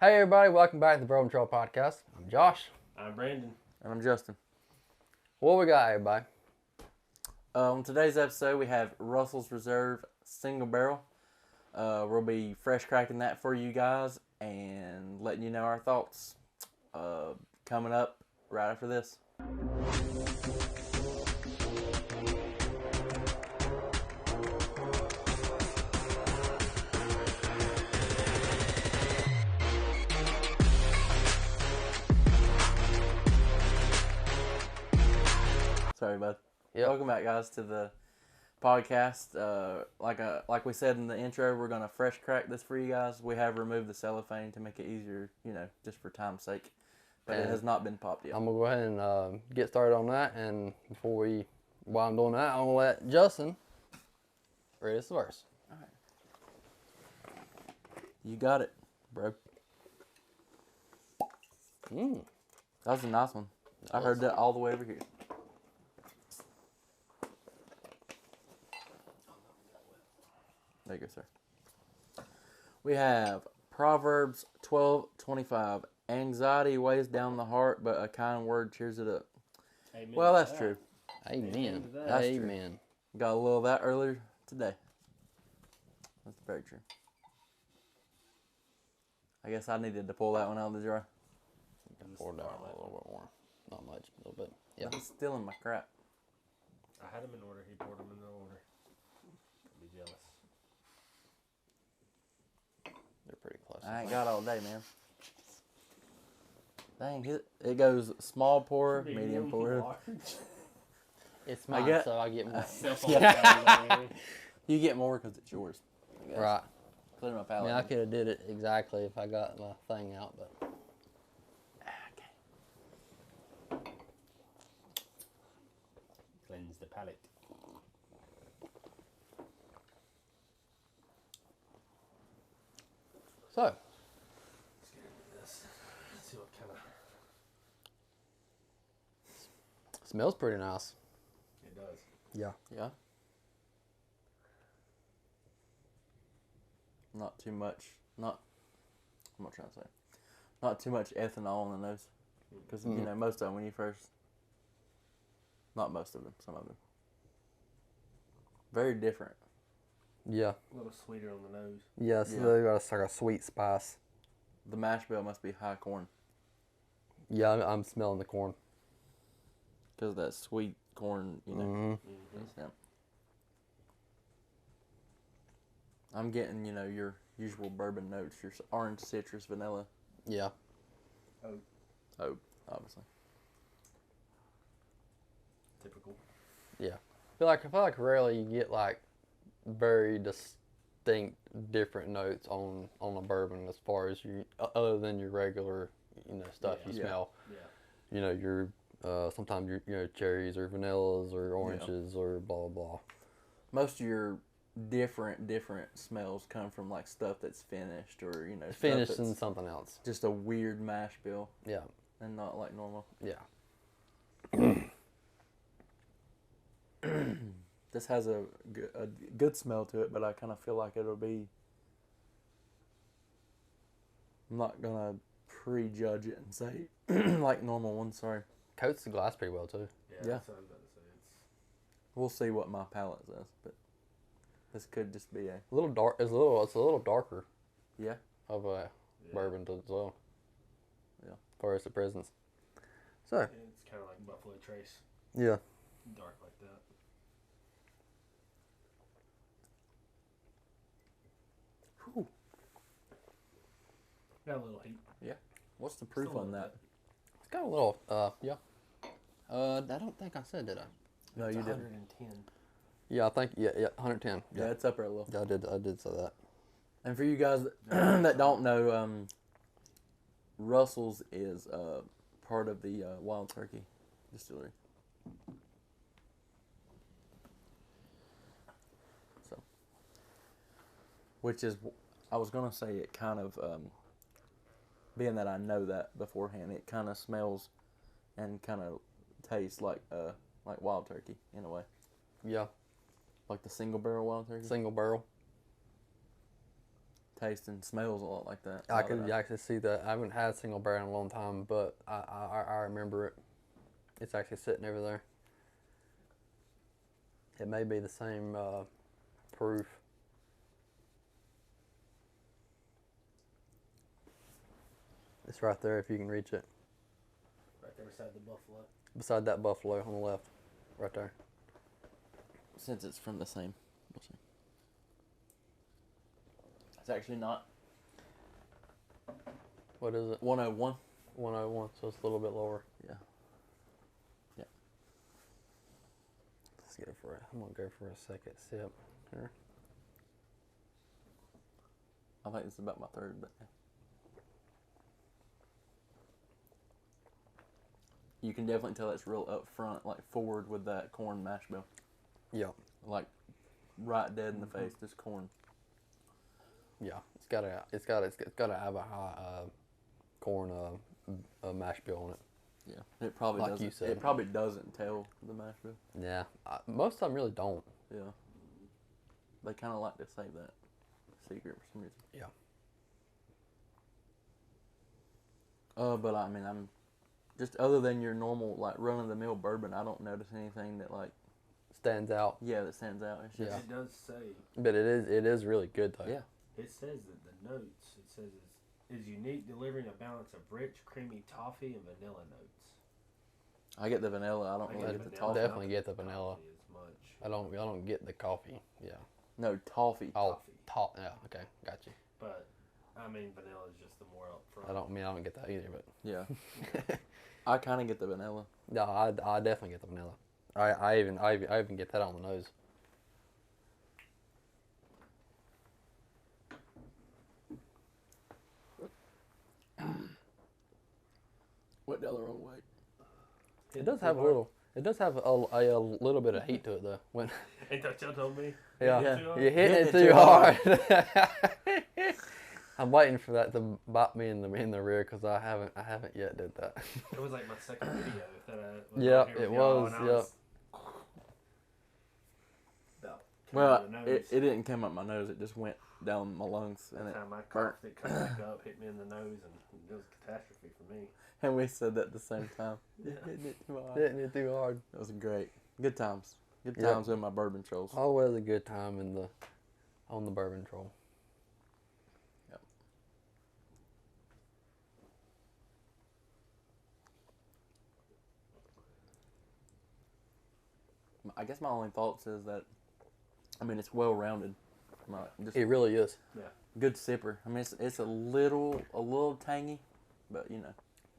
Hey everybody, welcome back to the Bourbon Trail Podcast. I'm Josh. I'm Brandon. And I'm Justin. What we got, everybody? On today's episode, we have Russell's Reserve Single Barrel. We'll be fresh cracking that for you guys and letting you know our thoughts coming up right after this. Sorry, bud. Yep. Welcome back, guys, to the podcast. Like we said in the intro, we're gonna fresh crack this for you guys. We have removed the cellophane to make it easier, just for time's sake. But it has not been popped yet. I'm gonna go ahead and get started on that. And while I'm doing that, I'm gonna let Justin read us the verse. All right. You got it, bro. That was a nice one. I heard that all the way over here. There you go, sir. We have Proverbs 12:25. Anxiety weighs down the heart, but a kind word cheers it up. Amen. Well, that's true. Amen. That's true. Amen. Got a little of that earlier today. That's very true. I guess I needed to pull that one out of the jar. Pour down a little bit more. Not much, a little bit. Yeah. He's stealing my crap. I had him in order. He poured them in order. Don't be jealous. They're pretty close. I ain't got all day, man. Dang, it goes small pour, medium pour. large. It's mine, get- so I get more. You get more because it's yours. I guess. Right. Clear my I palate. mean, I could have did it exactly if I got my thing out, but Okay. Cleanse the palate. so Let's get into this. See what kind of. smells pretty nice. It does. Yeah. Yeah. Not too much. What am I trying to say? Not too much ethanol in the nose. Because, most of them, when you first... Not most of them, some of them. Very different. Yeah. A little sweeter on the nose. Yes, Yeah. they got like a sweet spice. The mash bill must be high corn. Yeah, I'm smelling the corn. Because of that sweet corn, Mm-hmm. Yeah. I'm getting, your usual bourbon notes. Your orange, citrus, vanilla. Yeah. Oh, obviously. Typical. Yeah. I feel like rarely you get like very distinct different notes on a bourbon as far as other than your regular, stuff you Yeah. smell. Yeah. Your sometimes your cherries or vanillas or oranges or blah blah blah. Most of your different smells come from like stuff that's finished or stuff Finished that's in something else. just a weird mash bill Yeah. and not like normal. Yeah. This has a good smell to it, but I kind of feel like it'll be. I'm not gonna prejudge it and say like normal ones. Sorry, Coats the glass pretty well too. Yeah. Yeah. That's what I was about to say. we'll see what my palate says, but this could just be a little dark. It's a little darker yeah. of a bourbon as well. Yeah. As far as the presence. So It's kind of like Buffalo Trace. yeah. Dark like that. Whew. Got a little heat. What's the proof Still a on little that? It's got a little yeah. I don't think I said, did I? No, It's you didn't. 110. Yeah, I think yeah, 110. Yeah, it's up there a little. Yeah, I did say that. And for you guys that don't know, Russell's is part of the Wild Turkey Distillery. So, which is, I was gonna say it kind of, being that I know that beforehand, it kind of smells and kind of tastes like Wild Turkey in a way. Yeah. Like the single barrel Wild Turkey? Single barrel. taste and smells a lot like that. I could actually see that. I haven't had a single barrel in a long time, but I remember it. It's actually sitting over there. It may be the same proof. It's right there if you can reach it. Right there beside the buffalo. Beside that buffalo on the left. Right there. Since it's from the same. We'll see. It's actually not. What is it? 101. 101, so it's a little bit lower. Yeah. Yeah. Let's get it for it. I'm going to go for a second sip here. I think this is about my third, but yeah. You can definitely tell it's real up front, like forward with that corn mash bill. Yeah. Like right dead in the face, this corn. Yeah. It's got to have a high corn mash bill on it. Yeah. It probably Like doesn't. you said. It probably doesn't tell the mash bill. Yeah. Most of them really don't. Yeah. They kind of like to save that secret for some reason. Yeah. But I mean, I'm just other than your normal like run of the mill bourbon, I don't notice anything that like Stands out. that stands out. It's just Yeah. It does say. But it is really good though. Yeah. It says that the notes. It says is unique, delivering a balance of rich, creamy toffee and vanilla notes. I get the vanilla. I don't really get the toffee. Definitely get the vanilla. As much. I don't get the coffee. Yeah. No toffee. Oh, yeah. Okay, got you. But I mean, vanilla is just the more up front. I don't get that either, but Yeah. I kind of get the vanilla. no, I definitely get the vanilla. I even get that on the nose. Went down the wrong way. It does have a little. It does have a little bit of heat to it though. When Ain't that y'all told me? yeah, Yeah. you're hitting it too hard. I'm waiting for that to bite me in the rear because I haven't yet did that. It was like my second video. That I was Yep, on here with it y'all, was, and I yep. About Well, coming to the nose. it didn't come up my nose. It just went down my lungs, and Every it time I burnt. coughed, it come back up, hit me in the nose, and it was a catastrophe for me. And we said that at the same time. Yeah. Hitting it too hard. Hitting it too hard. That was great. Good times. Good Yep. times with my bourbon trolls. Always a good time on the bourbon troll. Yep. I guess my only thoughts is that, I mean, it's well rounded. Just It really is. good sipper. I mean, it's a little tangy, but you know,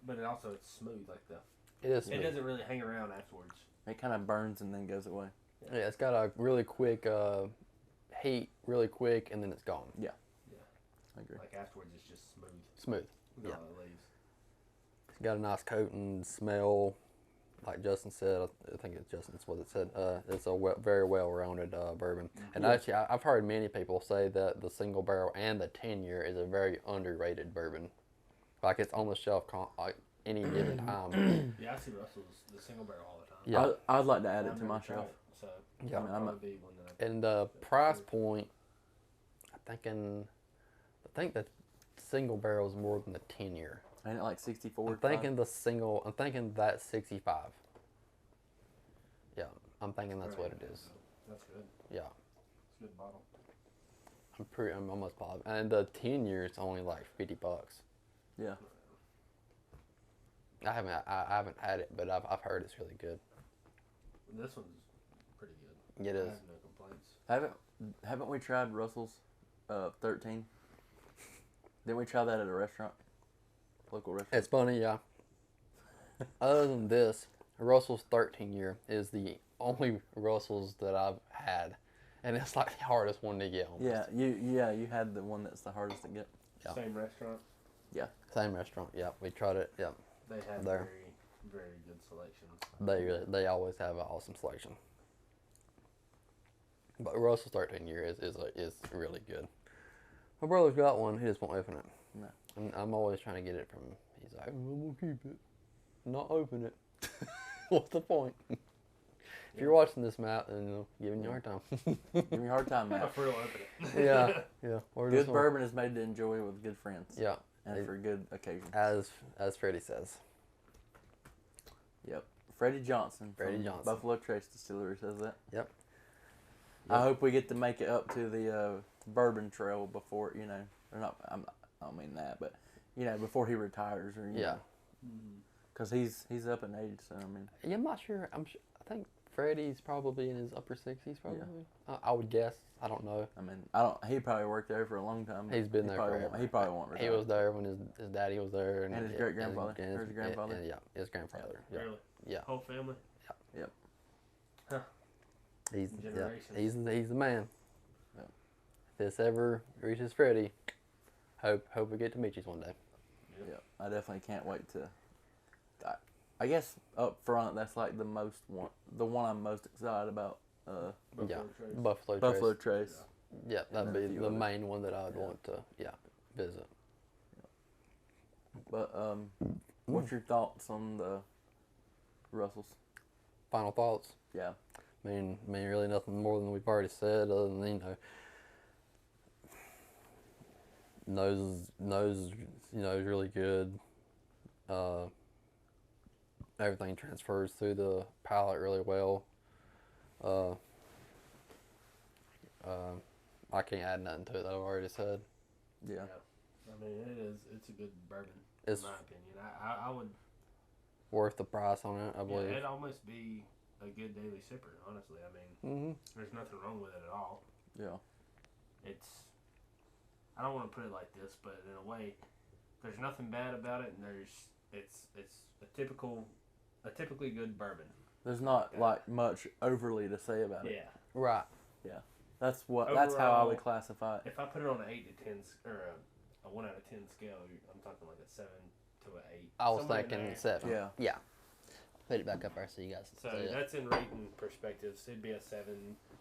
But it also it's smooth, like the. It is. It doesn't really hang around afterwards. it kind of burns and then goes away. Yeah, it's got a really quick heat, really quick, and then it's gone. I agree. Like afterwards, it's just smooth. Smooth. With Yeah. all the leaves. It's got a nice coat and smell. Like Justin said, I think it's Justin's what it said. It's a very well-rounded bourbon. And actually, I've heard many people say that the single barrel and the 10-year is a very underrated bourbon. Like it's on the shelf like any given time. Yeah, I see Russell's the single barrel all the time. Yeah. I'd like to add it I've to never my tried shelf. it, so Yeah. that'll probably be one that I. And the price point, I think the single barrel is more than the 10-year. Ain't it like 64? I'm thinking that's 65. Yeah, I'm thinking that's what it is. That's good. Yeah, It's a good bottle. I'm almost positive. And the 10-year is only like $50. Yeah. I haven't had it, but I've heard it's really good. This one's pretty good. It I is. have no complaints. Haven't we tried Russell's 13? Didn't we try that at a restaurant? Local restaurant. It's funny, yeah. Other than this, Russell's 13-year is the only Russell's that I've had, and it's like the hardest one to get. Almost. You had the one that's the hardest to get. Yeah. Same restaurant. Same restaurant. Yeah, we tried it. Yeah, They have There. very good selections. they always have an awesome selection. But Russell's 13-year is really good. My brother's got one. He just won't open it. No. And I'm always trying to get it from him. He's like, I'm gonna keep it, not open it. What's the point? If you're watching this, Matt, then giving you a hard time. Give me a hard time, I'm Matt. for real open it. yeah. We're Good just- bourbon is made to enjoy with good friends. Yeah, And for good occasions. as Freddie says. Yep. Freddie Johnson. Freddie from Johnson. Buffalo Trace Distillery says that. Yep. I hope we get to make it up to the bourbon trail before, you know, or not. I don't mean that, but you know, before he retires, or you Yeah. know, because he's up in age. So I mean, Yeah, I'm not sure. I think Freddie's probably in his upper 60s, probably. I would guess. I don't know. I mean, I don't. He probably worked there for a long time. He's been there probably forever. won't, he probably won't retire. He was there when his daddy was there, And his yeah, great-grandfather, and or his grandfather? and, yeah, his grandfather. Yeah. Really? Yeah. Whole family? Yep. Huh. He's Generations. he's the man. Yep. If this ever reaches Freddie, hope we get to meet you one day. Yeah, I definitely can't wait to. I guess up front, that's like the one I'm most excited about. Yeah, Trace. Buffalo Buffalo Trace. Trace. Yeah, that'd And a be few the others. main one that I'd want to visit. But what's your thoughts on the Russells? Final thoughts. Yeah. I mean, really nothing more than we've already said, other than nose is really good. Everything transfers through the palate really well. I can't add nothing to it that I've already said. Yeah. I mean, it's a good bourbon, It's in my opinion. I would, worth the price on it, I believe. it'd almost be a good daily sipper, honestly. I mean, there's nothing wrong with it at all. Yeah. I don't want to put it like this, but in a way, there's nothing bad about it, and it's a typically good bourbon. There's not like much overly to say about it. Yeah. Right. That's how I would Overall, classify it. If I put it on an 8 to 10 or a 1 out of 10 scale, I'm talking like a 7 to an 8. I was somewhere in thinking there. 7. Yeah. Yeah. Put it back up there so you guys So can see it. that's in rating perspectives. It'd be a 7.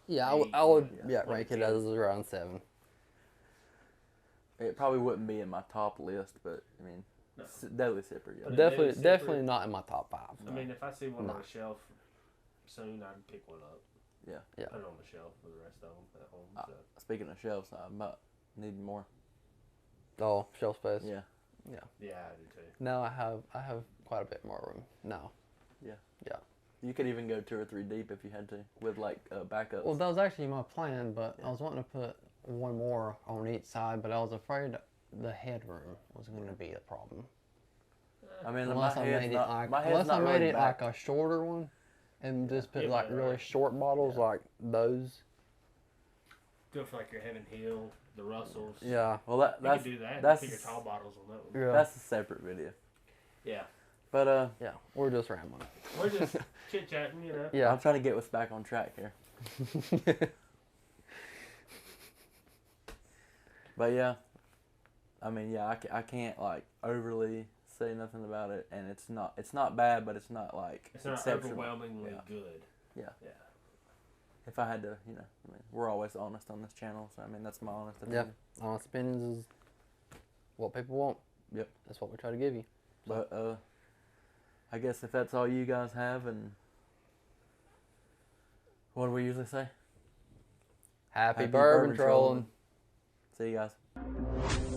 Yeah, eight, I would yeah, rank it as around 7. It probably wouldn't be in my top list, but I mean, No. daily sipper. Yeah. But Definitely, sipper- definitely not in my top 5. I mean, if I see one No. on the shelf soon, I'd pick one up. Yeah. Yeah. Put it on the shelf for the rest of them at home. So. Speaking of shelves, I might need more. Oh, shelf space. Yeah. Yeah, I do too. Now I have quite a bit more room now. You could even go 2 or 3 deep if you had to, with like backups. Well, that was actually my plan, but Yeah. I was wanting to put one more on each side, but I was afraid the headroom was going to be a problem. I mean, Unless I made it like a shorter one, and just put Yeah, like right. really short bottles like those. Do it for like your Heaven Hill, the Russells. Yeah. Well, You that's could do that. that's Put your tall bottles on that one. Yeah. that's a separate video. Yeah. But Yeah. We're just rambling. We're just chit chatting, you know. Yeah. I'm trying to get us back on track here. But yeah, I mean, yeah, I can't like overly say nothing about it, and it's not bad, but it's not like It's not exceptional. overwhelmingly Yeah. good. Yeah. Yeah. If I had to, you know, I mean, we're always honest on this channel, so I mean, that's my honest Yeah. opinion. Honest opinions is what people want. Yep. That's what we try to give you. But I guess if that's all you guys have, and what do we usually say? Happy bourbon trolling. See you guys.